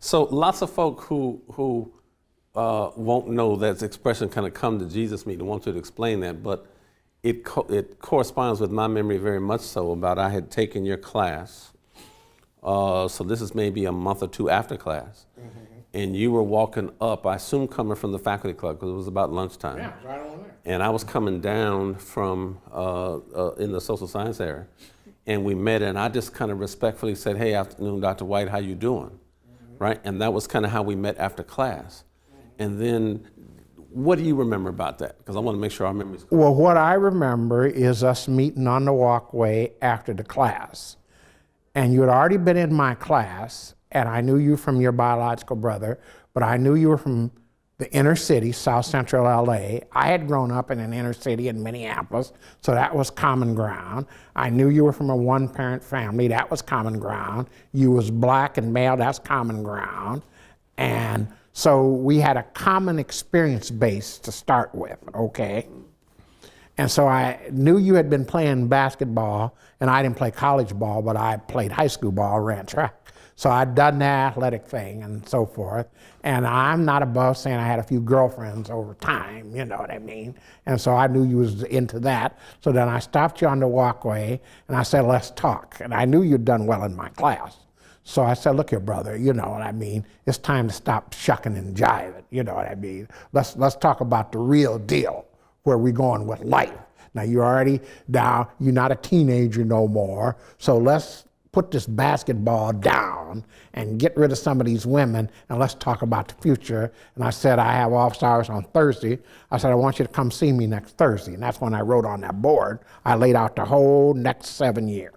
So lots of folk who won't know that expression kind of come to Jesus meeting. I want you to explain that, but it corresponds with my memory very much so about I had taken your class. So this is maybe a month or two after class. Mm-hmm. And you were walking up, I assume coming from the faculty club because it was about lunchtime. Yeah, right on there. And I was coming down from in the social science area. And we met and I just kind of respectfully said, hey, afternoon, Dr. White, how you doing? Mm-hmm. Right? And that was kind of how we met after class. Mm-hmm. And then what do you remember about that? Because I want to make sure our memory's correct. Well, what I remember is us meeting on the walkway after the class. And you had already been in my class, and I knew you from your biological brother, but I knew you were from the inner city, South Central LA. I had grown up in an inner city in Minneapolis, so that was common ground. I knew you were from a one-parent family, that was common ground. You was black and male, that's common ground. And so we had a common experience base to start with, okay? And so I knew you had been playing basketball, and I didn't play college ball, but I played high school ball, ran track. So I'd done the athletic thing and so forth. And I'm not above saying I had a few girlfriends over time, you know what I mean? And so I knew you was into that. So then I stopped you on the walkway, and I said, let's talk. And I knew you'd done well in my class. So I said, look here, brother, you know what I mean? It's time to stop shucking and jiving, you know what I mean? Let's talk about the real deal, where we're going with life. Now you're not a teenager no more, so let's put this basketball down and get rid of some of these women, and let's talk about the future. And I said, I have office hours on Thursday. I said, I want you to come see me next Thursday. And that's when I wrote on that board. I laid out the whole next 7 years.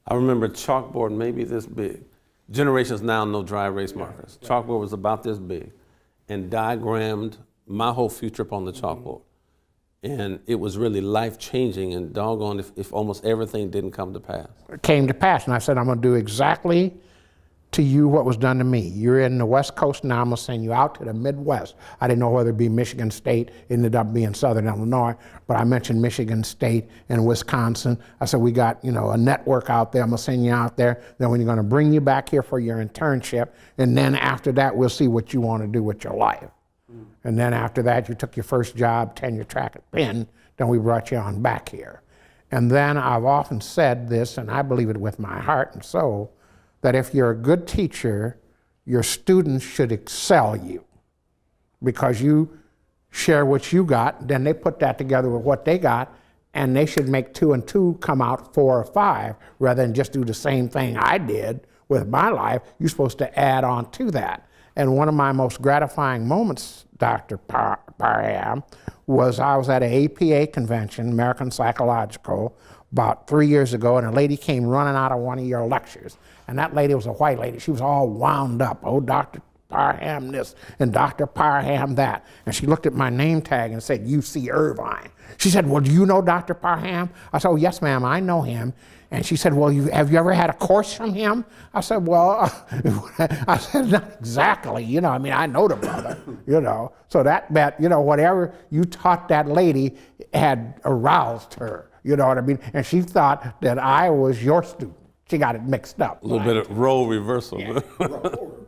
I remember chalkboard maybe this big. Generations now know dry erase markers. Right. Chalkboard was about this big and diagrammed my whole future up on the chalkboard. And it was really life-changing and doggone if almost everything didn't come to pass. It came to pass, and I said, I'm gonna do exactly to you what was done to me. You're in the West Coast now, I'm gonna send you out to the Midwest. I didn't know whether it be Michigan State, ended up being Southern Illinois, but I mentioned Michigan State and Wisconsin. I said, we got a network out there, I'm gonna send you out there, then we're gonna bring you back here for your internship, and then after that, we'll see what you wanna do with your life. And then after that, you took your first job, tenure track at Penn, then we brought you on back here. And then I've often said this, and I believe it with my heart and soul, that if you're a good teacher, your students should excel you because you share what you got, then they put that together with what they got, and they should make 2 and 2 come out 4 or 5 rather than just do the same thing I did with my life. You're supposed to add on to that. And one of my most gratifying moments, Dr. Parham, was I was at an APA convention, American Psychological, about 3 years ago, and a lady came running out of one of your lectures. And that lady was a white lady. She was all wound up. Oh, Dr. Parham this and Dr. Parham that. And she looked at my name tag and said, UC Irvine. She said, well, do you know Dr. Parham? I said, oh, yes, ma'am, I know him. And she said, well, have you ever had a course from him? I said, well, I said, not exactly, I know the brother, So that meant, whatever you taught that lady had aroused her, you know what I mean? And she thought that I was your student. She got it mixed up. A little bit of role reversal. Yeah, role